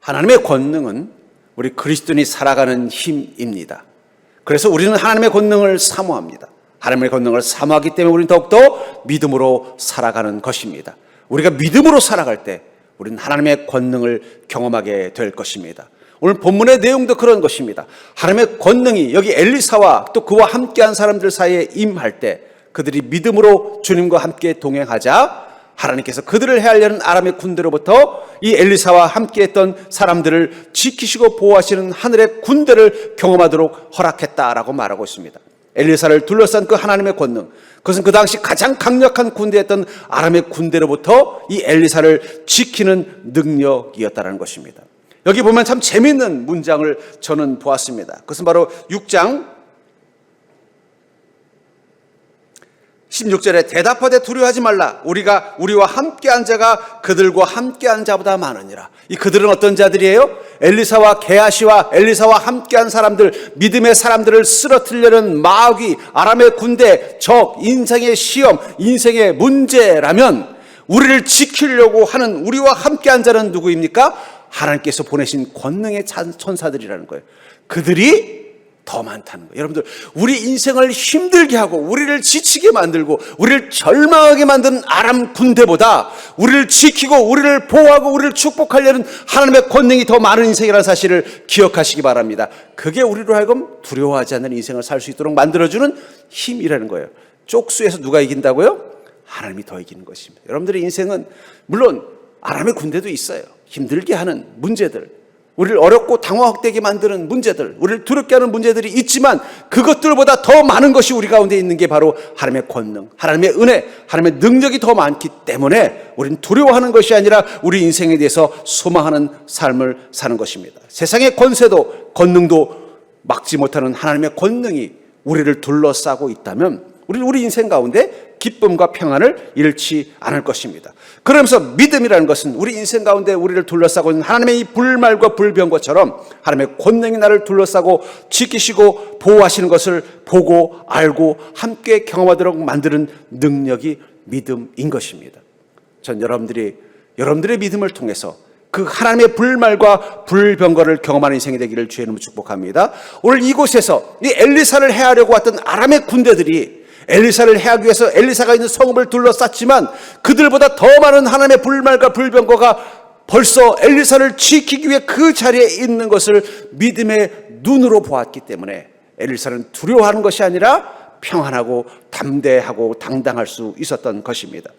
하나님의 권능은 우리 그리스도인이 살아가는 힘입니다. 그래서 우리는 하나님의 권능을 사모합니다. 하나님의 권능을 사모하기 때문에 우리는 더욱더 믿음으로 살아가는 것입니다. 우리가 믿음으로 살아갈 때 우리는 하나님의 권능을 경험하게 될 것입니다. 오늘 본문의 내용도 그런 것입니다. 하나님의 권능이 여기 엘리사와 또 그와 함께한 사람들 사이에 임할 때 그들이 믿음으로 주님과 함께 동행하자 하나님께서 그들을 해하려는 아람의 군대로부터 이 엘리사와 함께했던 사람들을 지키시고 보호하시는 하늘의 군대를 경험하도록 허락했다라고 말하고 있습니다. 엘리사를 둘러싼 그 하나님의 권능, 그것은 그 당시 가장 강력한 군대였던 아람의 군대로부터 이 엘리사를 지키는 능력이었다는 것입니다. 여기 보면 참 재미있는 문장을 저는 보았습니다. 그것은 바로 6장 16절에 대답하되 두려워하지 말라. 우리와 함께한 자가 그들과 함께한 자보다 많으니라. 이 그들은 어떤 자들이에요? 엘리사와 게하시와 엘리사와 함께한 사람들, 믿음의 사람들을 쓰러뜨리려는 마귀, 아람의 군대, 적, 인생의 시험, 인생의 문제라면 우리를 지키려고 하는 우리와 함께한 자는 누구입니까? 하나님께서 보내신 권능의 천사들이라는 거예요. 그들이 더 많다는 거예요. 여러분들, 우리 인생을 힘들게 하고 우리를 지치게 만들고 우리를 절망하게 만드는 아람 군대보다 우리를 지키고 우리를 보호하고 우리를 축복하려는 하나님의 권능이 더 많은 인생이라는 사실을 기억하시기 바랍니다. 그게 우리로 하여금 두려워하지 않는 인생을 살 수 있도록 만들어주는 힘이라는 거예요. 쪽수에서 누가 이긴다고요? 하나님이 더 이기는 것입니다. 여러분들의 인생은 물론 아람의 군대도 있어요. 힘들게 하는 문제들, 우리를 어렵고 당황되게 만드는 문제들, 우리를 두렵게 하는 문제들이 있지만 그것들보다 더 많은 것이 우리 가운데 있는 게 바로 하나님의 권능, 하나님의 은혜, 하나님의 능력이 더 많기 때문에 우리는 두려워하는 것이 아니라 우리 인생에 대해서 소망하는 삶을 사는 것입니다. 세상의 권세도 권능도 막지 못하는 하나님의 권능이 우리를 둘러싸고 있다면 우리는 우리 인생 가운데 기쁨과 평안을 잃지 않을 것입니다. 그러면서 믿음이라는 것은 우리 인생 가운데 우리를 둘러싸고 있는 하나님의 이 불말과 불병거처럼 하나님의 권능이 나를 둘러싸고 지키시고 보호하시는 것을 보고 알고 함께 경험하도록 만드는 능력이 믿음인 것입니다. 전 여러분들의 믿음을 통해서 그 하나님의 불말과 불병거를 경험하는 인생이 되기를 주의 이름으로 축복합니다. 오늘 이곳에서 이 엘리사를 해하려고 왔던 아람의 군대들이 엘리사를 해하기 위해서 엘리사가 있는 성읍을 둘러쌌지만 그들보다 더 많은 하나님의 불말과 불병거가 벌써 엘리사를 지키기 위해 그 자리에 있는 것을 믿음의 눈으로 보았기 때문에 엘리사는 두려워하는 것이 아니라 평안하고 담대하고 당당할 수 있었던 것입니다.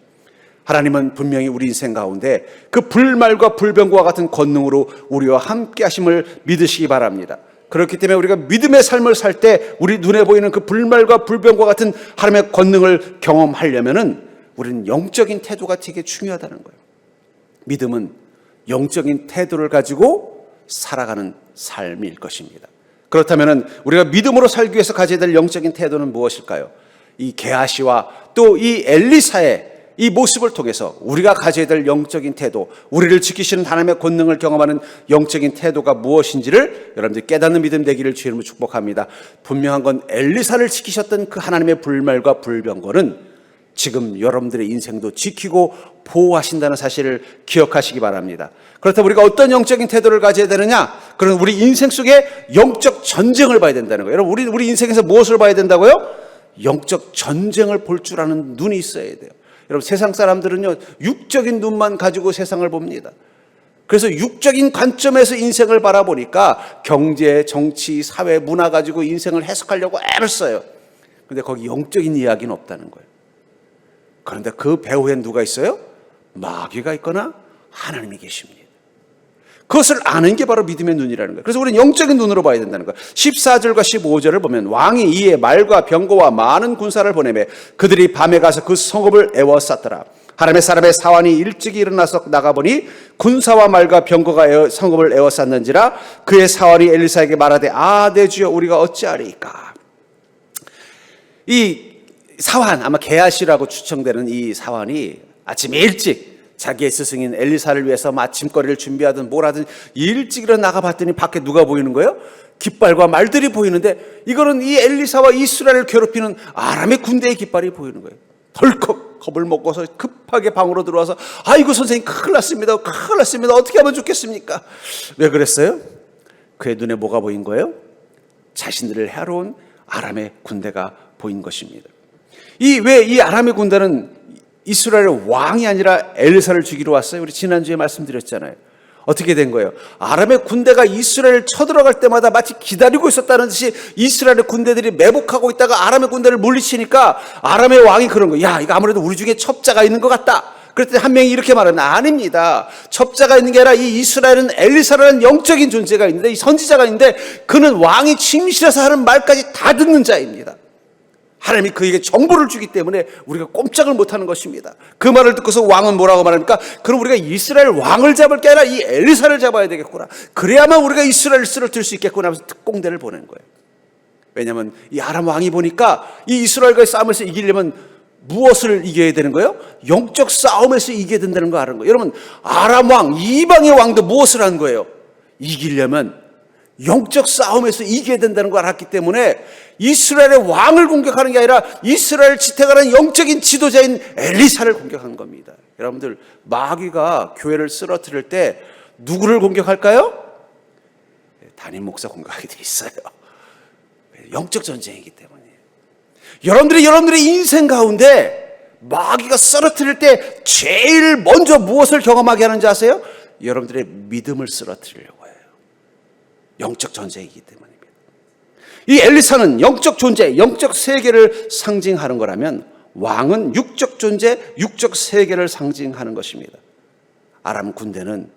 하나님은 분명히 우리 인생 가운데 그 불말과 불병거와 같은 권능으로 우리와 함께 하심을 믿으시기 바랍니다. 그렇기 때문에 우리가 믿음의 삶을 살 때 우리 눈에 보이는 그 불말과 불병과 같은 하나님의 권능을 경험하려면은 우리는 영적인 태도가 되게 중요하다는 거예요. 믿음은 영적인 태도를 가지고 살아가는 삶일 것입니다. 그렇다면은 우리가 믿음으로 살기 위해서 가져야 될 영적인 태도는 무엇일까요? 이 게하시와 또 이 엘리사의 이 모습을 통해서 우리가 가져야 될 영적인 태도, 우리를 지키시는 하나님의 권능을 경험하는 영적인 태도가 무엇인지를 여러분들이 깨닫는 믿음 되기를 주의 이름으로 축복합니다. 분명한 건 엘리사를 지키셨던 그 하나님의 불말과 불병거는 지금 여러분들의 인생도 지키고 보호하신다는 사실을 기억하시기 바랍니다. 그렇다면 우리가 어떤 영적인 태도를 가져야 되느냐? 그럼 우리 인생 속에 영적 전쟁을 봐야 된다는 거예요. 여러분, 우리 인생에서 무엇을 봐야 된다고요? 영적 전쟁을 볼 줄 아는 눈이 있어야 돼요. 여러분, 세상 사람들은요, 육적인 눈만 가지고 세상을 봅니다. 그래서 육적인 관점에서 인생을 바라보니까 경제, 정치, 사회, 문화 가지고 인생을 해석하려고 애를 써요. 그런데 거기 영적인 이야기는 없다는 거예요. 그런데 그 배후엔 누가 있어요? 마귀가 있거나 하나님이 계십니다. 그것을 아는 게 바로 믿음의 눈이라는 거예요. 그래서 우리는 영적인 눈으로 봐야 된다는 거예요. 14절과 15절을 보면 왕이 이에 말과 병거와 많은 군사를 보내매 그들이 밤에 가서 그 성읍을 에워쌌더라. 하나님의 사람의 사환이 일찍이 일어나서 나가보니 군사와 말과 병거가 성읍을 에워쌌는지라. 그의 사환이 엘리사에게 말하되 내 주여 우리가 어찌하리이까. 이 사환, 아마 게하시라고 추정되는 이 사환이 아침에 일찍 자기의 스승인 엘리사를 위해서 마침거리를 준비하든 뭘 하든 일찍 일어나 나가봤더니 밖에 누가 보이는 거예요? 깃발과 말들이 보이는데 이거는 이 엘리사와 이스라엘을 괴롭히는 아람의 군대의 깃발이 보이는 거예요. 덜컥 겁을 먹고서 급하게 방으로 들어와서 아이고 선생님 큰일 났습니다. 큰일 났습니다. 어떻게 하면 좋겠습니까? 왜 그랬어요? 그의 눈에 뭐가 보인 거예요? 자신들을 해로운 아람의 군대가 보인 것입니다. 왜 이 아람의 군대는 이스라엘의 왕이 아니라 엘리사를 죽이러 왔어요? 우리 지난주에 말씀드렸잖아요. 어떻게 된 거예요? 아람의 군대가 이스라엘을 쳐들어갈 때마다 마치 기다리고 있었다는 듯이 이스라엘의 군대들이 매복하고 있다가 아람의 군대를 물리치니까 아람의 왕이 그런 거예요. 야, 이거 아무래도 우리 중에 첩자가 있는 것 같다. 그랬더니 한 명이 이렇게 말합니다. 아닙니다. 첩자가 있는 게 아니라 이 이스라엘은 엘리사라는 영적인 존재가 있는데, 이 선지자가 있는데 그는 왕이 침실에서 하는 말까지 다 듣는 자입니다. 하나님이 그에게 정보를 주기 때문에 우리가 꼼짝을 못하는 것입니다. 그 말을 듣고서 왕은 뭐라고 말합니까? 그럼 우리가 이스라엘 왕을 잡을 게 아니라 이 엘리사를 잡아야 되겠구나. 그래야만 우리가 이스라엘을 쓰러뜨릴 수 있겠구나 하면서 특공대를 보낸 거예요. 왜냐하면 이 아람 왕이 보니까 이 이스라엘과의 싸움에서 이기려면 무엇을 이겨야 되는 거예요? 영적 싸움에서 이겨야 된다는 거 아는 거예요. 여러분, 아람 왕, 이방의 왕도 무엇을 한 거예요? 이기려면 영적 싸움에서 이겨야 된다는 걸 알았기 때문에 이스라엘의 왕을 공격하는 게 아니라 이스라엘 지탱하는 영적인 지도자인 엘리사를 공격한 겁니다. 여러분들, 마귀가 교회를 쓰러뜨릴 때 누구를 공격할까요? 담임 목사 공격하게 돼 있어요. 영적 전쟁이기 때문이에요. 여러분들의 인생 가운데 마귀가 쓰러뜨릴 때 제일 먼저 무엇을 경험하게 하는지 아세요? 여러분들의 믿음을 쓰러뜨리려고 해요. 영적 전쟁이기 때문입니다. 이 엘리사는 영적 존재, 영적 세계를 상징하는 거라면 왕은 육적 존재, 육적 세계를 상징하는 것입니다. 아람 군대는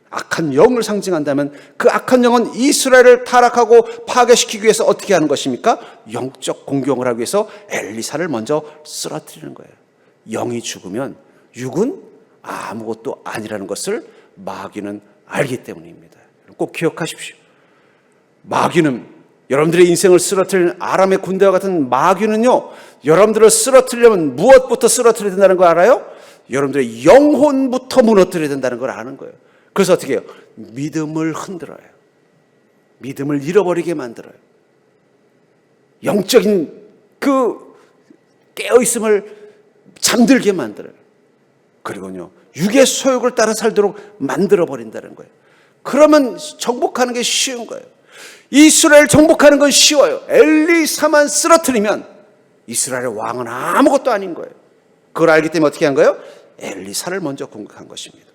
악한 영을 상징한다면 그 악한 영은 이스라엘을 타락하고 파괴시키기 위해서 어떻게 하는 것입니까? 영적 공격을 하기 위해서 엘리사를 먼저 쓰러뜨리는 거예요. 영이 죽으면 육은 아무것도 아니라는 것을 마귀는 알기 때문입니다. 꼭 기억하십시오. 마귀는, 여러분들의 인생을 쓰러뜨리는 아람의 군대와 같은 마귀는요, 여러분들을 쓰러뜨리려면 무엇부터 쓰러뜨려야 된다는 거 알아요? 여러분들의 영혼부터 무너뜨려야 된다는 걸 아는 거예요. 그래서 어떻게 해요? 믿음을 흔들어요. 믿음을 잃어버리게 만들어요. 영적인 그 깨어있음을 잠들게 만들어요. 그리고요, 육의 소욕을 따라 살도록 만들어버린다는 거예요. 그러면 정복하는 게 쉬운 거예요. 이스라엘 정복하는 건 쉬워요. 엘리사만 쓰러뜨리면 이스라엘의 왕은 아무것도 아닌 거예요. 그걸 알기 때문에 어떻게 한 거예요? 엘리사를 먼저 공격한 것입니다.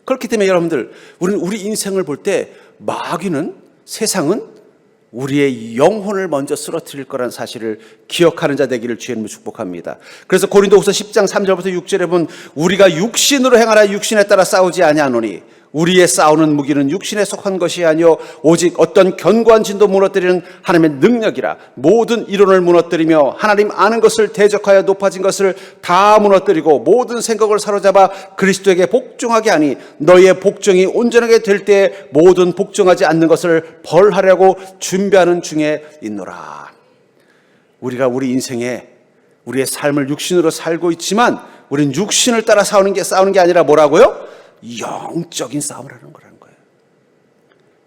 그렇기 때문에 여러분들, 우리는 우리 인생을 볼 때 마귀는, 세상은 우리의 영혼을 먼저 쓰러뜨릴 거라는 사실을 기억하는 자 되기를 주의 이름으로 축복합니다. 그래서 고린도후서 10장 3절부터 6절에 보면 우리가 육신으로 행하나 육신에 따라 싸우지 아니하노니 우리의 싸우는 무기는 육신에 속한 것이 아니요 오직 어떤 견고한 진도 무너뜨리는 하나님의 능력이라. 모든 이론을 무너뜨리며 하나님 아는 것을 대적하여 높아진 것을 다 무너뜨리고 모든 생각을 사로잡아 그리스도에게 복종하게 하니 너희의 복종이 온전하게 될 때에 모든 복종하지 않는 것을 벌하려고 준비하는 중에 있노라. 우리가 우리 인생에 우리의 삶을 육신으로 살고 있지만 우리는 육신을 따라 싸우는 게 아니라 뭐라고요? 영적인 싸움을 하는 거라는 거예요.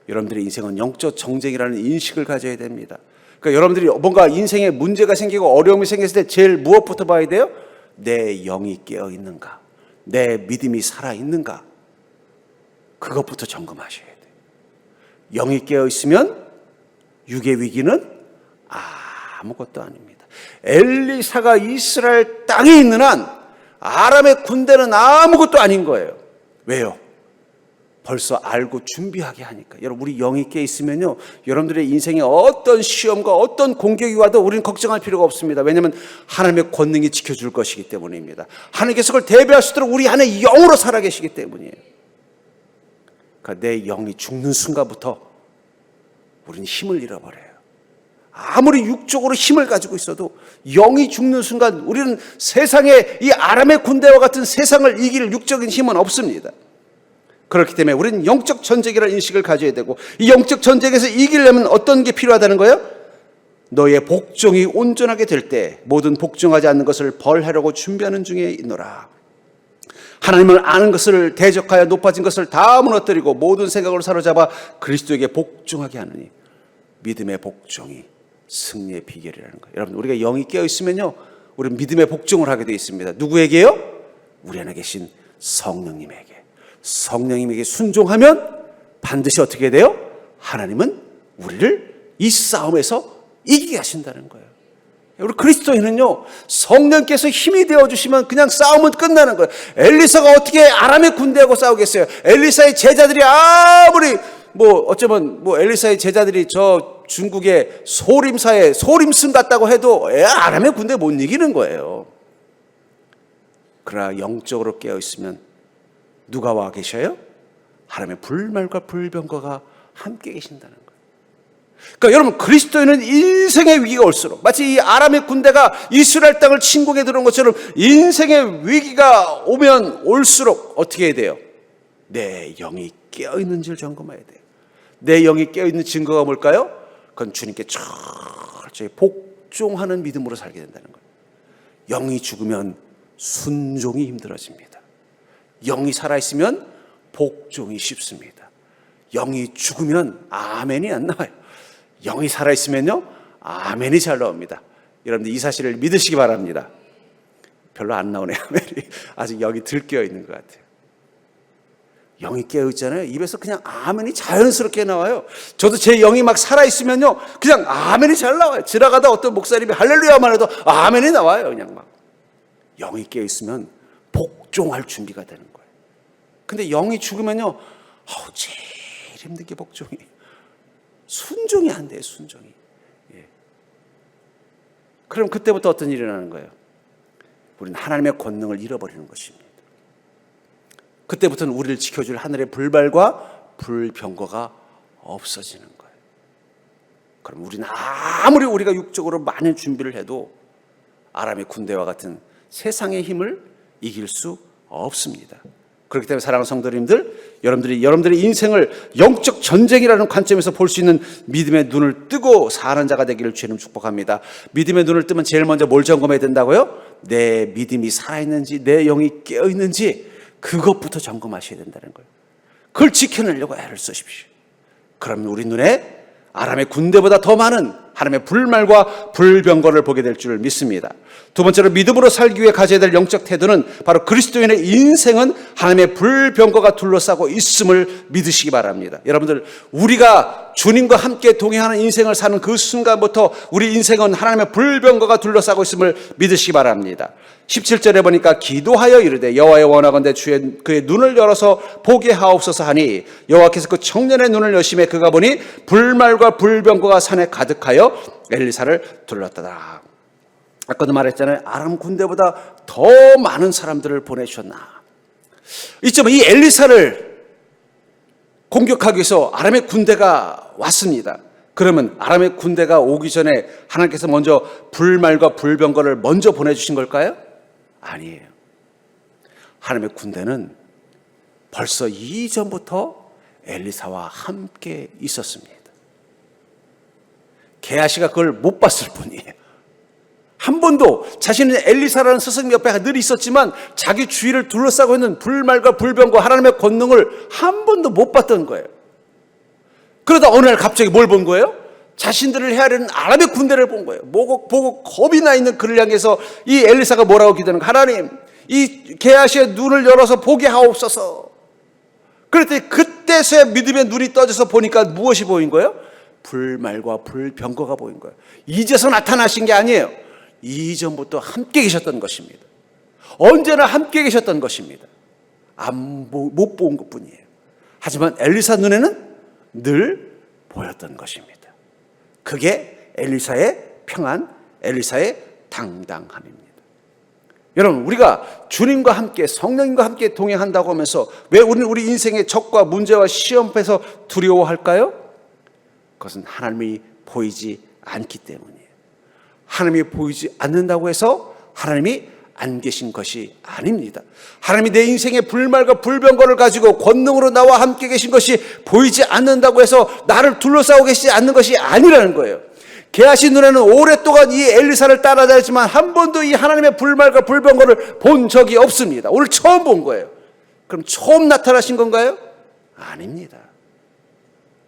여러분들의 인생은 영적 정쟁이라는 인식을 가져야 됩니다. 그러니까 여러분들이 뭔가 인생에 문제가 생기고 어려움이 생겼을 때 제일 무엇부터 봐야 돼요? 내 영이 깨어 있는가? 내 믿음이 살아 있는가? 그것부터 점검하셔야 돼요. 영이 깨어 있으면 육의 위기는 아무것도 아닙니다. 엘리사가 이스라엘 땅에 있는 한 아람의 군대는 아무것도 아닌 거예요. 왜요? 벌써 알고 준비하게 하니까. 여러분, 우리 영이 깨 있으면요, 여러분들의 인생에 어떤 시험과 어떤 공격이 와도 우리는 걱정할 필요가 없습니다. 왜냐하면 하나님의 권능이 지켜줄 것이기 때문입니다. 하나님께서 그걸 대비할 수 있도록 우리 안에 영으로 살아계시기 때문이에요. 그러니까 내 영이 죽는 순간부터 우리는 힘을 잃어버려요. 아무리 육적으로 힘을 가지고 있어도 영이 죽는 순간 우리는 세상에 이 아람의 군대와 같은 세상을 이길 육적인 힘은 없습니다. 그렇기 때문에 우리는 영적 전쟁이라는 인식을 가져야 되고, 이 영적 전쟁에서 이기려면 어떤 게 필요하다는 거예요? 너의 복종이 온전하게 될 때 모든 복종하지 않는 것을 벌하려고 준비하는 중에 있노라. 하나님을 아는 것을 대적하여 높아진 것을 다 무너뜨리고 모든 생각을 사로잡아 그리스도에게 복종하게 하느니 믿음의 복종이 승리의 비결이라는 거예요. 여러분, 우리가 영이 깨어 있으면요, 우리는 믿음의 복종을 하게 되어 있습니다. 누구에게요? 우리 안에 계신 성령님에게. 성령님에게 순종하면 반드시 어떻게 돼요? 하나님은 우리를 이 싸움에서 이기게 하신다는 거예요. 우리 그리스도인은요, 성령께서 힘이 되어주시면 그냥 싸움은 끝나는 거예요. 엘리사가 어떻게 아람의 군대하고 싸우겠어요? 엘리사의 제자들이 아무리 어쩌면 엘리사의 제자들이 저 중국의 소림사에 소림승 같다고 해도 아람의 군대 못 이기는 거예요. 그러나 영적으로 깨어있으면 누가 와 계셔요? 하나님의 불말과 불병거가 함께 계신다는 거예요. 그러니까 여러분, 그리스도인은 인생의 위기가 올수록, 마치 이 아람의 군대가 이스라엘 땅을 침공해 들어온 것처럼 인생의 위기가 오면 올수록 어떻게 해야 돼요? 내 영이 깨어있는지를 점검해야 돼요. 내 영이 깨어있는 증거가 뭘까요? 그건 주님께 철저히 복종하는 믿음으로 살게 된다는 거예요. 영이 죽으면 순종이 힘들어집니다. 영이 살아있으면 복종이 쉽습니다. 영이 죽으면 아멘이 안 나와요. 영이 살아있으면요, 아멘이 잘 나옵니다. 여러분들 이 사실을 믿으시기 바랍니다. 별로 안 나오네요. 아멘이. 아직 영이 들깨어 있는 것 같아요. 영이 깨어있잖아요. 입에서 그냥 아멘이 자연스럽게 나와요. 저도 제 영이 막 살아있으면요, 그냥 아멘이 잘 나와요. 지나가다 어떤 목사님이 할렐루야만 해도 아멘이 나와요. 그냥 막. 영이 깨어있으면 복종할 준비가 되는 거예요. 근데 영이 죽으면요, 제일 힘든 게 복종이. 순종이 안 돼요, 순종이. 예. 그럼 그때부터 어떤 일이 일어나는 거예요? 우리는 하나님의 권능을 잃어버리는 것입니다. 그때부터는 우리를 지켜줄 하늘의 불발과 불병거가 없어지는 거예요. 그럼 우리는 아무리 우리가 육적으로 많은 준비를 해도 아람의 군대와 같은 세상의 힘을 이길 수 없습니다. 그렇기 때문에 사랑하는 성도님들, 여러분들의 인생을 영적 전쟁이라는 관점에서 볼 수 있는 믿음의 눈을 뜨고 사는 자가 되기를 주님 축복합니다. 믿음의 눈을 뜨면 제일 먼저 뭘 점검해야 된다고요? 내 믿음이 살아있는지, 내 영이 깨어있는지, 그것부터 점검하셔야 된다는 거예요. 그걸 지켜내려고 애를 쓰십시오. 그러면 우리 눈에 아람의 군대보다 더 많은 하나님의 불말과 불병거를 보게 될 줄 믿습니다. 두 번째로 믿음으로 살기 위해 가져야 될 영적 태도는 바로 그리스도인의 인생은 하나님의 불병거가 둘러싸고 있음을 믿으시기 바랍니다. 여러분들, 우리가 주님과 함께 동행하는 인생을 사는 그 순간부터 우리 인생은 하나님의 불병거가 둘러싸고 있음을 믿으시기 바랍니다. 17절에 보니까 기도하여 이르되 여호와여 원하건대 주의 그의 눈을 열어서 보게 하옵소서 하니 여호와께서 그 청년의 눈을 여심해 그가 보니 불말과 불병거가 산에 가득하여 엘리사를 둘렀더라. 아까도 말했잖아요. 아람 군대보다 더 많은 사람들을 보내주셨나. 이쯤에 이 엘리사를 공격하기 위해서 아람의 군대가 왔습니다. 그러면 아람의 군대가 오기 전에 하나님께서 먼저 불말과 불병거를 먼저 보내주신 걸까요? 아니에요. 하나님의 군대는 벌써 이전부터 엘리사와 함께 있었습니다. 게하시가 그걸 못 봤을 뿐이에요. 한 번도 자신은 엘리사라는 스승 옆에 늘 있었지만 자기 주위를 둘러싸고 있는 불말과 불병과 하나님의 권능을 한 번도 못 봤던 거예요. 그러다 어느 날 갑자기 뭘 본 거예요? 자신들을 헤아리는 아람의 군대를 본 거예요. 보고 겁이 나 있는 그를 향해서 이 엘리사가 뭐라고 기도하는 거예요? 하나님, 이 게하시의 눈을 열어서 보게 하옵소서. 그랬더니 그때서야 믿음의 눈이 떠져서 보니까 무엇이 보인 거예요? 불말과 불병거가 보인 거예요. 이제서 나타나신 게 아니에요. 이전부터 함께 계셨던 것입니다. 언제나 함께 계셨던 것입니다. 못 본 것뿐이에요. 하지만 엘리사 눈에는 늘 보였던 것입니다. 그게 엘리사의 평안, 엘리사의 당당함입니다. 여러분, 우리가 주님과 함께 성령님과 함께 동행한다고 하면서 왜 우리는 우리 인생의 적과 문제와 시험 앞에서 두려워할까요? 그것은 하나님이 보이지 않기 때문이에요. 하나님이 보이지 않는다고 해서 하나님이 안 계신 것이 아닙니다. 하나님이 내 인생의 불말과 불병거를 가지고 권능으로 나와 함께 계신 것이 보이지 않는다고 해서 나를 둘러싸고 계시지 않는 것이 아니라는 거예요. 게하시 눈에는 오랫동안 이 엘리사를 따라다녔지만 한 번도 이 하나님의 불말과 불병거를 본 적이 없습니다. 오늘 처음 본 거예요. 그럼 처음 나타나신 건가요? 아닙니다.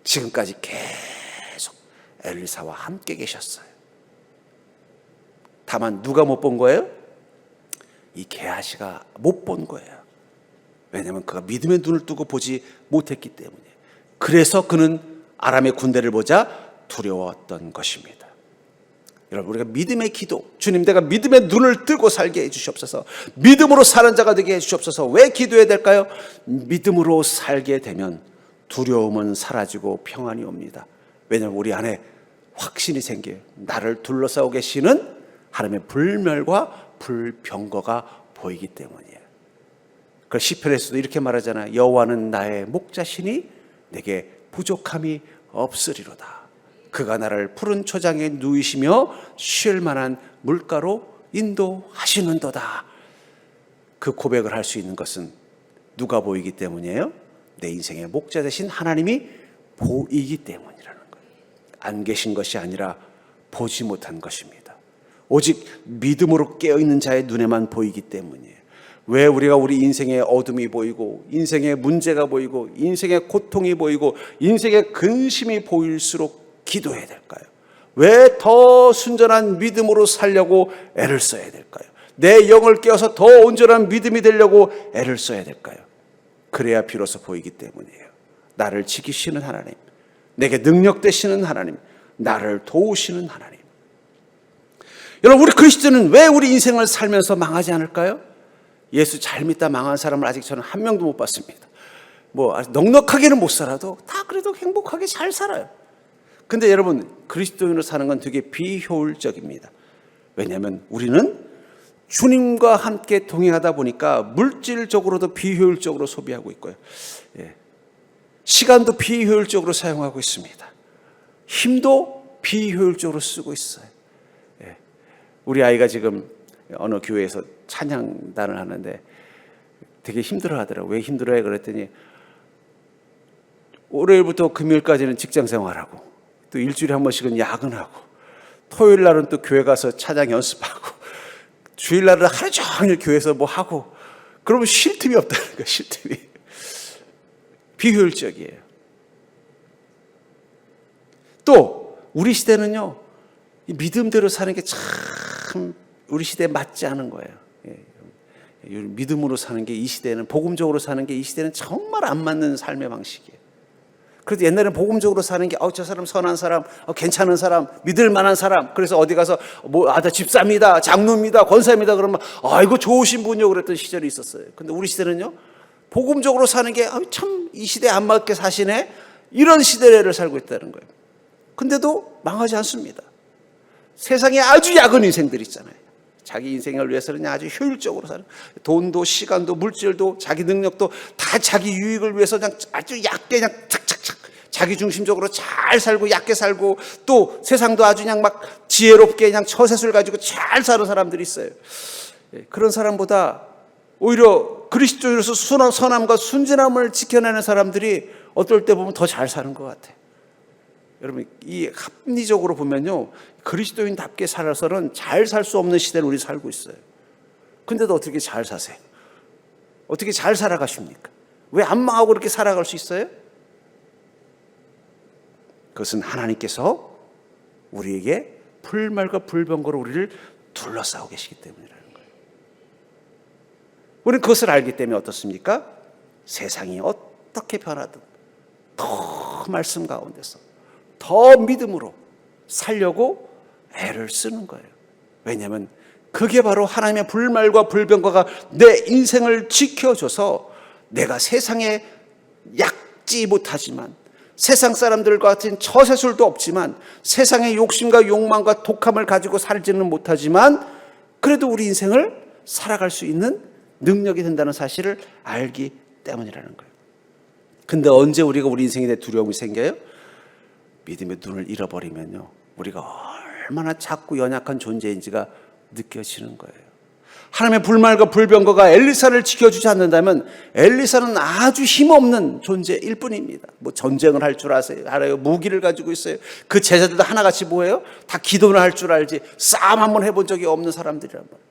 지금까지 계속 엘리사와 함께 계셨어요. 다만 누가 못 본 거예요? 이 게하시가 못 본 거예요. 왜냐하면 그가 믿음의 눈을 뜨고 보지 못했기 때문에. 그래서 그는 아람의 군대를 보자 두려웠던 것입니다. 여러분, 우리가 믿음의 기도, 주님 내가 믿음의 눈을 뜨고 살게 해주시옵소서, 믿음으로 사는 자가 되게 해주시옵소서. 왜 기도해야 될까요? 믿음으로 살게 되면 두려움은 사라지고 평안이 옵니다. 왜냐하면 우리 안에 확신이 생겨요. 나를 둘러싸고 계시는 하나님의 불멸과 불병거가 보이기 때문이에요. 그 시편에서도 이렇게 말하잖아요. 여호와는 나의 목자시니 내게 부족함이 없으리로다. 그가 나를 푸른 초장에 누이시며 쉴 만한 물가로 인도하시는도다. 그 고백을 할 수 있는 것은 누가 보이기 때문이에요? 내 인생의 목자 되신 하나님이 보이기 때문이라는 거예요. 안 계신 것이 아니라 보지 못한 것입니다. 오직 믿음으로 깨어있는 자의 눈에만 보이기 때문이에요. 왜 우리가 우리 인생의 어둠이 보이고 인생의 문제가 보이고 인생의 고통이 보이고 인생의 근심이 보일수록 기도해야 될까요? 왜 더 순전한 믿음으로 살려고 애를 써야 될까요? 내 영을 깨워서 더 온전한 믿음이 되려고 애를 써야 될까요? 그래야 비로소 보이기 때문이에요. 나를 지키시는 하나님, 내게 능력 되시는 하나님, 나를 도우시는 하나님. 여러분, 우리 그리스도는 왜 우리 인생을 살면서 망하지 않을까요? 예수 잘 믿다 망한 사람을 아직 저는 한 명도 못 봤습니다. 뭐 아직 넉넉하게는 못 살아도 다 그래도 행복하게 잘 살아요. 근데 여러분, 그리스도인으로 사는 건 되게 비효율적입니다. 왜냐하면 우리는 주님과 함께 동행하다 보니까 물질적으로도 비효율적으로 소비하고 있고요. 시간도 비효율적으로 사용하고 있습니다. 힘도 비효율적으로 쓰고 있어요. 우리 아이가 지금 어느 교회에서 찬양단을 하는데 되게 힘들어 하더라고요. 왜 힘들어해? 그랬더니 월요일부터 금요일까지는 직장 생활하고 또 일주일에 한 번씩은 야근하고 토요일 날은 또 교회 가서 찬양 연습하고 주일날은 하루 종일 교회에서 뭐 하고 그러면 쉴 틈이 없다는 거예요. 쉴 틈이. 비효율적이에요. 또 우리 시대는요, 믿음대로 사는 게 참 우리 시대에 맞지 않은 거예요. 믿음으로 사는 게 이 시대는, 복음적으로 사는 게 이 시대는 정말 안 맞는 삶의 방식이에요. 그래도 옛날에는 복음적으로 사는 게 저 사람 선한 사람, 괜찮은 사람, 믿을 만한 사람. 그래서 어디 가서 나 집사입니다, 장로입니다, 권사입니다 그러면 이거 좋으신 분이요 그랬던 시절이 있었어요. 근데 우리 시대는요, 복음적으로 사는 게 참 이 시대에 안 맞게 사시네, 이런 시대를 살고 있다는 거예요. 근데도 망하지 않습니다. 세상에 아주 야근 인생들 있잖아요. 자기 인생을 위해서는 아주 효율적으로 사는, 돈도 시간도 물질도 자기 능력도 다 자기 유익을 위해서 그냥 아주 얕게 그냥 착착착 자기 중심적으로 잘 살고 얕게 살고, 또 세상도 아주 그냥 막 지혜롭게 그냥 처세술 가지고 잘 사는 사람들이 있어요. 그런 사람보다 오히려 그리스도인으로서 선함과 순진함을 지켜내는 사람들이 어떨 때 보면 더 잘 사는 것 같아요. 여러분, 이 합리적으로 보면요, 그리스도인답게 살아서는 잘 살 수 없는 시대를 우리 살고 있어요. 근데도 어떻게 잘 사세요? 어떻게 잘 살아가십니까? 왜 안 망하고 그렇게 살아갈 수 있어요? 그것은 하나님께서 우리에게 불말과 불병거로 우리를 둘러싸고 계시기 때문이라는 거예요. 우리는 그것을 알기 때문에 어떻습니까? 세상이 어떻게 변하든 더 말씀 가운데서 더 믿음으로 살려고 애를 쓰는 거예요. 왜냐하면 그게 바로 하나님의 불말과 불병거가 내 인생을 지켜줘서 내가 세상에 약지 못하지만, 세상 사람들과 같은 처세술도 없지만, 세상의 욕심과 욕망과 독함을 가지고 살지는 못하지만 그래도 우리 인생을 살아갈 수 있는 능력이 된다는 사실을 알기 때문이라는 거예요. 근데 언제 우리가 우리 인생에 대해 두려움이 생겨요? 믿음의 눈을 잃어버리면요, 우리가 얼마나 작고 연약한 존재인지가 느껴지는 거예요. 하나님의 불말과 불병거가 엘리사를 지켜주지 않는다면 엘리사는 아주 힘없는 존재일 뿐입니다. 뭐 전쟁을 할 줄 알아요. 무기를 가지고 있어요. 그 제자들도 하나같이 뭐예요? 다 기도를 할 줄 알지 싸움 한번 해본 적이 없는 사람들이란 말이에요.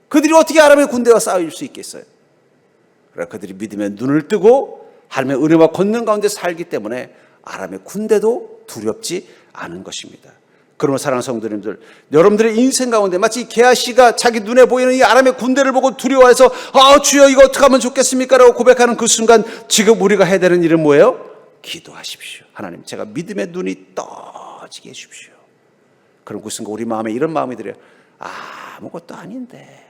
그들이 어떻게 아람의 군대와 싸울 수 있겠어요? 그러나 그들이 믿음의 눈을 뜨고 하나님의 은혜와 권능 가운데 살기 때문에 아람의 군대도 두렵지 않은 것입니다. 그러면 사랑하는 성도님들, 여러분들의 인생 가운데 마치 게하시가 자기 눈에 보이는 이 아람의 군대를 보고 두려워해서 주여 이거 어떻게 하면 좋겠습니까? 라고 고백하는 그 순간 지금 우리가 해야 되는 일은 뭐예요? 기도하십시오. 하나님, 제가 믿음의 눈이 떠지게 해주십시오. 그럼 그 순간 우리 마음에 이런 마음이 들어요. 아무것도 아닌데,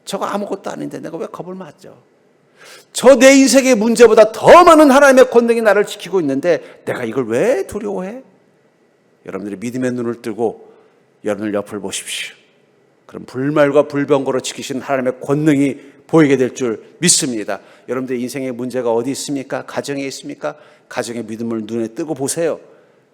저거 아무것도 아닌데 내가 왜 겁을 맞죠? 저 내 인생의 문제보다 더 많은 하나님의 권능이 나를 지키고 있는데 내가 이걸 왜 두려워해? 여러분들이 믿음의 눈을 뜨고 여러분들 옆을 보십시오. 그럼 불말과 불병거로 지키시는 하나님의 권능이 보이게 될 줄 믿습니다. 여러분들 인생의 문제가 어디 있습니까? 가정에 있습니까? 가정의 믿음을 눈에 뜨고 보세요.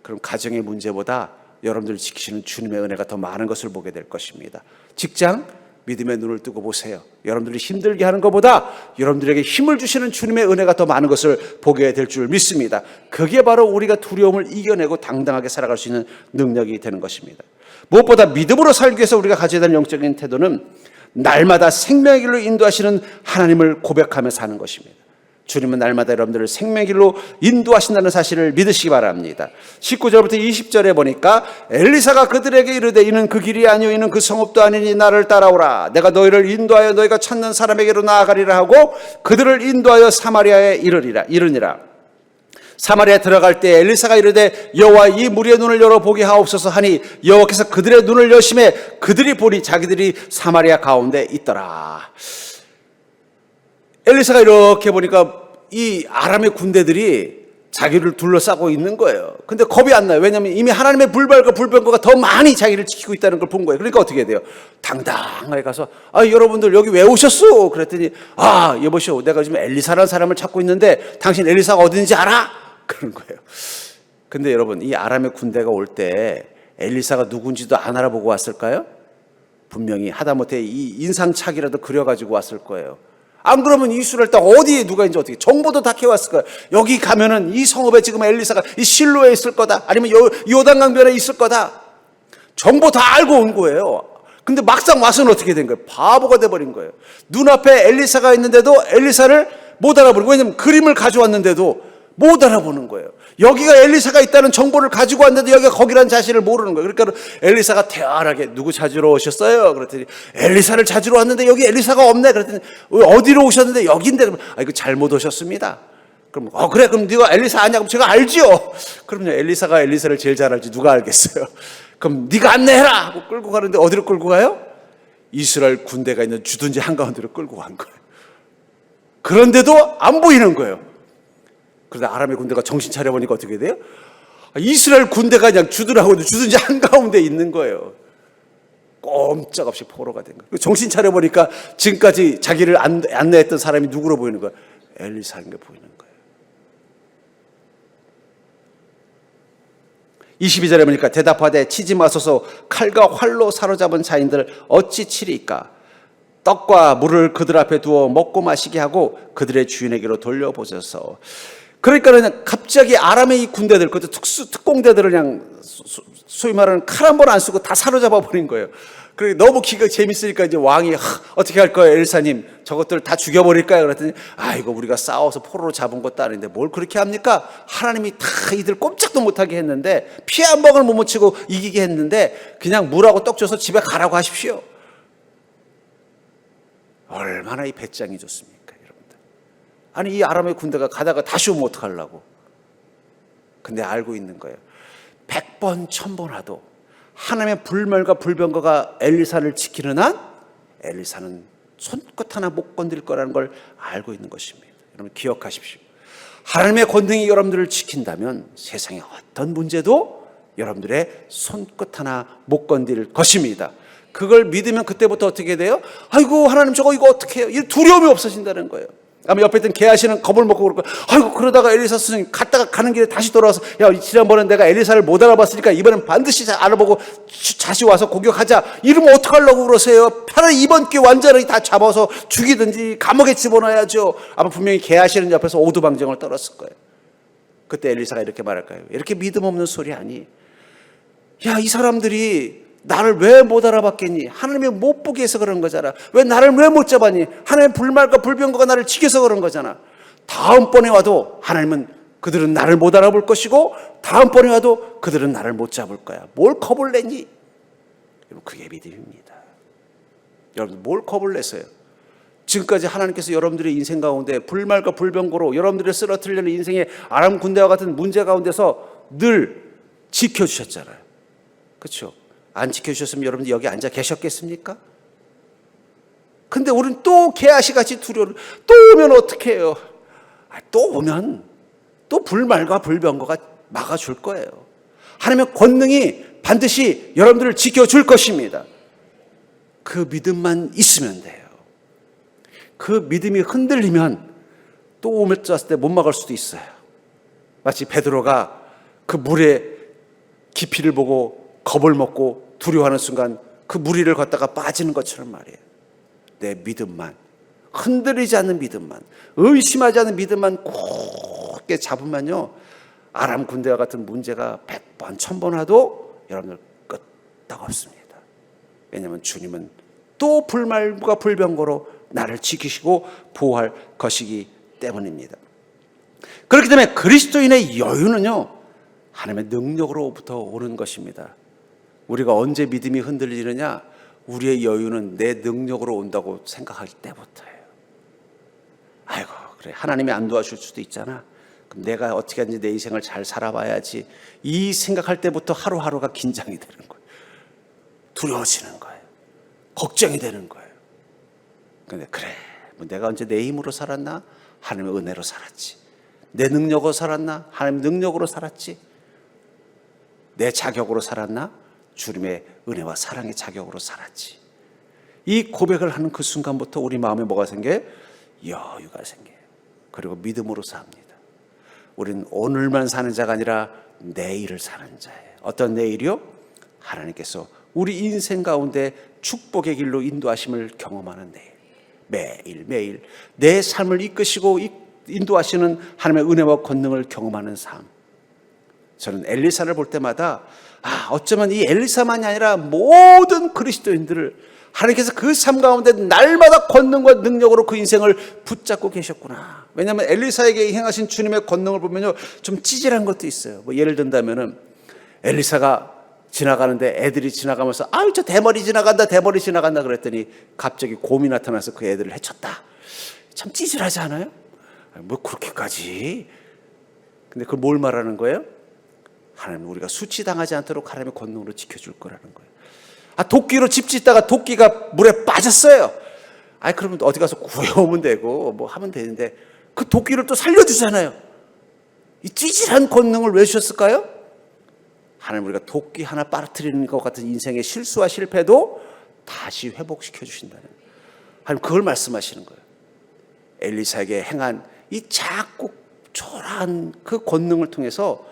그럼 가정의 문제보다 여러분들을 지키시는 주님의 은혜가 더 많은 것을 보게 될 것입니다. 직장, 믿음의 눈을 뜨고 보세요. 여러분들이 힘들게 하는 것보다 여러분들에게 힘을 주시는 주님의 은혜가 더 많은 것을 보게 될 줄 믿습니다. 그게 바로 우리가 두려움을 이겨내고 당당하게 살아갈 수 있는 능력이 되는 것입니다. 무엇보다 믿음으로 살기 위해서 우리가 가져야 되는 영적인 태도는 날마다 생명의 길로 인도하시는 하나님을 고백하며 사는 것입니다. 주님은 날마다 여러분들을 생명의 길로 인도하신다는 사실을 믿으시기 바랍니다. 19절부터 20절에 보니까 엘리사가 그들에게 이르되 이는 그 길이 아니요 이는 그 성읍도 아니니 나를 따라오라. 내가 너희를 인도하여 너희가 찾는 사람에게로 나아가리라 하고 그들을 인도하여 사마리아에 이르니라. 사마리아에 들어갈 때 엘리사가 이르되 여호와 이 무리의 눈을 열어 보게 하옵소서 하니 여호와께서 그들의 눈을 여심해 그들이 보니 자기들이 사마리아 가운데 있더라. 엘리사가 이렇게 보니까 이 아람의 군대들이 자기를 둘러싸고 있는 거예요. 근데 겁이 안 나요. 왜냐하면 이미 하나님의 불발과 불병거가 더 많이 자기를 지키고 있다는 걸 본 거예요. 그러니까 어떻게 해야 돼요? 당당하게 가서 여러분들 여기 왜 오셨어? 그랬더니 여보시오, 내가 지금 엘리사라는 사람을 찾고 있는데 당신 엘리사가 어딘지 알아? 그런 거예요. 근데 여러분, 이 아람의 군대가 올 때 엘리사가 누군지도 안 알아보고 왔을까요? 분명히 하다못해 이 인상착이라도 그려가지고 왔을 거예요. 안 그러면 이스라엘 땅 어디에 누가 있는지 어떻게 정보도 다 캐왔을 거야. 여기 가면은 이 성읍에 지금 엘리사가 이 실로에 있을 거다. 아니면 요단강변에 있을 거다. 정보 다 알고 온 거예요. 근데 막상 와서는 어떻게 된 거예요? 바보가 돼버린 거예요. 눈앞에 엘리사가 있는데도 엘리사를 못 알아보고, 왜냐면 그림을 가져왔는데도 못 알아보는 거예요. 여기가 엘리사가 있다는 정보를 가지고 왔는데 여기가 거기라는 사실을 모르는 거예요. 그러니까 엘리사가 태연하게 누구 찾으러 오셨어요? 그랬더니 엘리사를 찾으러 왔는데 여기 엘리사가 없네. 그랬더니 어디로 오셨는데 여기인데. 그러면 이거 잘못 오셨습니다. 그럼 그래, 그럼 네가 엘리사 아냐? 그럼 제가 알지요. 그럼요, 엘리사가 엘리사를 제일 잘 알지 누가 알겠어요. 그럼 네가 안내해라 하고 끌고 가는데 어디로 끌고 가요? 이스라엘 군대가 있는 주둔지 한가운데로 끌고 간 거예요. 그런데도 안 보이는 거예요. 그러다 아람의 군대가 정신 차려보니까 어떻게 돼요? 이스라엘 군대가 그냥 주둔하고 있는 주둔지 한가운데 있는 거예요. 꼼짝없이 포로가 된 거예요. 정신 차려보니까 지금까지 자기를 안내했던 사람이 누구로 보이는 거예요? 엘리사인 게 보이는 거예요. 22절에 보니까 대답하되 치지 마소서, 칼과 활로 사로잡은 자인들 어찌 치리까? 떡과 물을 그들 앞에 두어 먹고 마시게 하고 그들의 주인에게로 돌려보셔서. 그러니까 갑자기 아람의 이 군대들, 그것도 특공대들을 그냥 소위 말하는 칼 한 번 안 쓰고 다 사로잡아 버린 거예요. 그리고 너무 기가 재밌으니까 이제 왕이 어떻게 할 거예요, 엘사님? 저것들 다 죽여버릴까요? 그랬더니 이거 우리가 싸워서 포로로 잡은 것도 아닌데 뭘 그렇게 합니까? 하나님이 다 이들 꼼짝도 못하게 했는데, 피해 한 방울 못 묻히고 이기게 했는데 그냥 물하고 떡 줘서 집에 가라고 하십시오. 얼마나 이 배짱이 좋습니까? 아니, 이 아람의 군대가 가다가 다시 오면 어떡하려고. 근데 알고 있는 거예요. 100번 1000번 하도 하나님의 불멸과 불병거가 엘리사를 지키는 한 엘리사는 손끝 하나 못 건드릴 거라는 걸 알고 있는 것입니다. 여러분 기억하십시오. 하나님의 권능이 여러분들을 지킨다면 세상의 어떤 문제도 여러분들의 손끝 하나 못 건드릴 것입니다. 그걸 믿으면 그때부터 어떻게 돼요? 아이고 하나님 저거 이거 어떻게 해요? 이 두려움이 없어진다는 거예요. 아마 옆에 있던 게하시는 겁을 먹고 그럴 거야. 아이고 그러다가 엘리사 스승님 갔다가 가는 길에 다시 돌아와서 지난번엔 내가 엘리사를 못 알아봤으니까 이번엔 반드시 알아보고 다시 와서 공격하자. 이러면 어떡하려고 그러세요? 차라리 이번 기회 완전히 다 잡아서 죽이든지 감옥에 집어넣어야죠. 아마 분명히 게하시는 옆에서 오두방정을 떨었을 거예요. 그때 엘리사가 이렇게 말할까요? 이렇게 믿음 없는 소리 하니, 이 사람들이 나를 왜 못 알아봤겠니? 하나님이 못 보게 해서 그런 거잖아. 왜 나를 왜 못 잡았니? 하나님의 불말과 불병거가 나를 지켜서 그런 거잖아. 다음번에 와도 하나님은 그들은 나를 못 알아볼 것이고 다음번에 와도 그들은 나를 못 잡을 거야. 뭘 겁을 내니? 여러분, 그게 믿음입니다. 여러분, 뭘 겁을 내세요? 지금까지 하나님께서 여러분들의 인생 가운데 불말과 불병거로 여러분들을 쓰러뜨리려는 인생의 아람 군대와 같은 문제 가운데서 늘 지켜주셨잖아요. 그렇죠? 안 지켜주셨으면 여러분들 여기 앉아 계셨겠습니까? 근데 우리는 또 게하시같이 두려워. 또 오면 어떻게 해요? 또 오면 또 불말과 불병거가 막아줄 거예요. 하나님의 권능이 반드시 여러분들을 지켜줄 것입니다. 그 믿음만 있으면 돼요. 그 믿음이 흔들리면 또 오면 짰을 때 못 막을 수도 있어요. 마치 베드로가 그 물의 깊이를 보고 겁을 먹고 두려워하는 순간 그 물 위를 걷다가 빠지는 것처럼 말이에요. 내 믿음만, 흔들리지 않는 믿음만, 의심하지 않는 믿음만 굳게 잡으면요, 아람 군대와 같은 문제가 100번 1000번 와도 여러분들 끄떡 없습니다. 왜냐하면 주님은 또 불말과 불병거로 나를 지키시고 보호할 것이기 때문입니다. 그렇기 때문에 그리스도인의 여유는요, 하나님의 능력으로부터 오는 것입니다. 우리가 언제 믿음이 흔들리느냐? 우리의 여유는 내 능력으로 온다고 생각할 때부터예요. 아이고, 그래, 하나님이 안 도와줄 수도 있잖아. 그럼 내가 어떻게 하는지 내 인생을 잘 살아봐야지. 이 생각할 때부터 하루하루가 긴장이 되는 거예요. 두려워지는 거예요. 걱정이 되는 거예요. 근데 그래, 뭐 내가 언제 내 힘으로 살았나? 하나님의 은혜로 살았지. 내 능력으로 살았나? 하나님의 능력으로 살았지. 내 자격으로 살았나? 주님의 은혜와 사랑의 자격으로 살았지. 이 고백을 하는 그 순간부터 우리 마음에 뭐가 생겨요? 여유가 생겨요. 그리고 믿음으로 삽니다. 우리는 오늘만 사는 자가 아니라 내일을 사는 자예요. 어떤 내일이요? 하나님께서 우리 인생 가운데 축복의 길로 인도하심을 경험하는 내일. 매일매일 내 삶을 이끄시고 인도하시는 하나님의 은혜와 권능을 경험하는 삶. 저는 엘리사를 볼 때마다 어쩌면 이 엘리사만이 아니라 모든 그리스도인들을 하나님께서 그 삶 가운데 날마다 권능과 능력으로 그 인생을 붙잡고 계셨구나. 왜냐하면 엘리사에게 행하신 주님의 권능을 보면요, 좀 찌질한 것도 있어요. 뭐 예를 든다면은 엘리사가 지나가는데 애들이 지나가면서 저 대머리 지나간다 그랬더니 갑자기 곰이 나타나서 그 애들을 해쳤다. 참 찌질하지 않아요? 뭐 그렇게까지. 근데 그걸 뭘 말하는 거예요? 하나님, 우리가 수치당하지 않도록 하나님의 권능으로 지켜줄 거라는 거예요. 도끼로 집 짓다가 도끼가 물에 빠졌어요. 그러면 어디 가서 구해오면 되고 뭐 하면 되는데 그 도끼를 또 살려주잖아요. 이 찌질한 권능을 왜 주셨을까요? 하나님, 우리가 도끼 하나 빠뜨리는 것 같은 인생의 실수와 실패도 다시 회복시켜 주신다는, 하나님 그걸 말씀하시는 거예요. 엘리사에게 행한 이 작고 초라한 그 권능을 통해서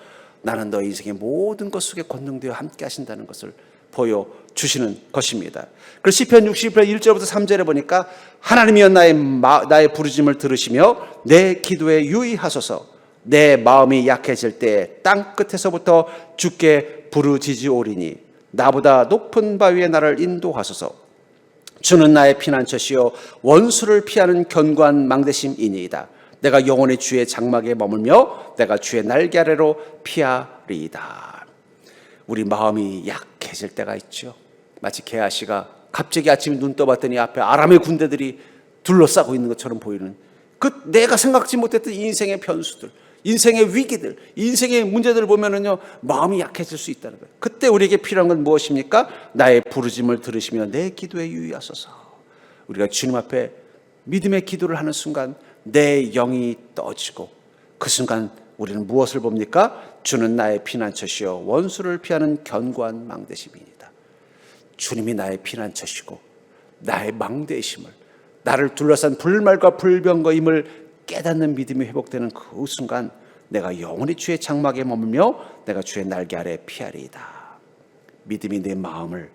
나는 너의 인생의 모든 것 속에 권능되어 함께 하신다는 것을 보여주시는 것입니다. 그래서 시편 60편 1절부터 3절에 보니까 하나님이여 나의 부르짖음을 들으시며 내 기도에 유의하소서. 내 마음이 약해질 때 땅끝에서부터 주께 부르짖으오리니 나보다 높은 바위에 나를 인도하소서. 주는 나의 피난처시요 원수를 피하는 견고한 망대심이니이다. 내가 영원히 주의 장막에 머물며 내가 주의 날개 아래로 피하리이다. 우리 마음이 약해질 때가 있죠. 마치 게하시가 갑자기 아침에 눈 떠봤더니 앞에 아람의 군대들이 둘러싸고 있는 것처럼 보이는 그 내가 생각지 못했던 인생의 변수들, 인생의 위기들, 인생의 문제들을 보면은요, 마음이 약해질 수 있다는 거예요. 그때 우리에게 필요한 건 무엇입니까? 나의 부르짖음을 들으시며 내 기도에 유의하소서. 우리가 주님 앞에 믿음의 기도를 하는 순간 내 영이 떠지고 그 순간 우리는 무엇을 봅니까? 주는 나의 피난처시요 원수를 피하는 견고한 망대심이니다. 주님이 나의 피난처시고 나의 망대심을, 나를 둘러싼 불말과 불병거임을 깨닫는 믿음이 회복되는 그 순간 내가 영원히 주의 장막에 머물며 내가 주의 날개 아래 피하리이다. 믿음이 내 마음을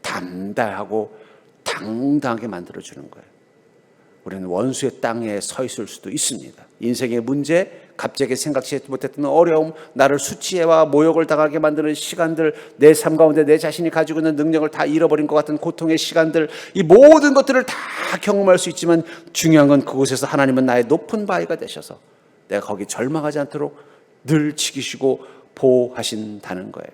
담대하고 당당하게 만들어주는 거예요. 우리는 원수의 땅에 서 있을 수도 있습니다. 인생의 문제, 갑자기 생각지 못했던 어려움, 나를 수치와 모욕을 당하게 만드는 시간들, 내 삶 가운데 내 자신이 가지고 있는 능력을 다 잃어버린 것 같은 고통의 시간들, 이 모든 것들을 다 경험할 수 있지만 중요한 건 그곳에서 하나님은 나의 높은 바위가 되셔서 내가 거기 절망하지 않도록 늘 지키시고 보호하신다는 거예요.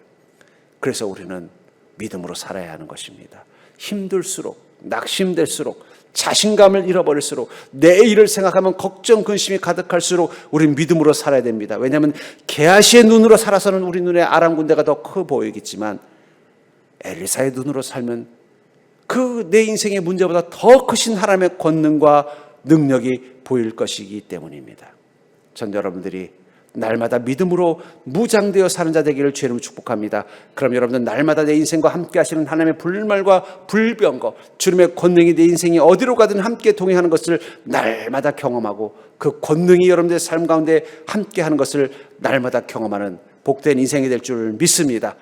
그래서 우리는 믿음으로 살아야 하는 것입니다. 힘들수록, 낙심될수록, 자신감을 잃어버릴수록, 내일을 생각하면 걱정, 근심이 가득할수록 우리는 믿음으로 살아야 됩니다. 왜냐하면 게하시의 눈으로 살아서는 우리 눈에 아랑군대가 더 커 보이겠지만 엘리사의 눈으로 살면 그 내 인생의 문제보다 더 크신 하나님의 권능과 능력이 보일 것이기 때문입니다. 전 여러분들이 날마다 믿음으로 무장되어 사는 자 되기를 주의 이름으로 축복합니다. 그럼 여러분들 날마다 내 인생과 함께 하시는 하나님의 불말과 불병거, 주님의 권능이 내 인생이 어디로 가든 함께 동행하는 것을 날마다 경험하고 그 권능이 여러분들의 삶 가운데 함께 하는 것을 날마다 경험하는 복된 인생이 될 줄 믿습니다.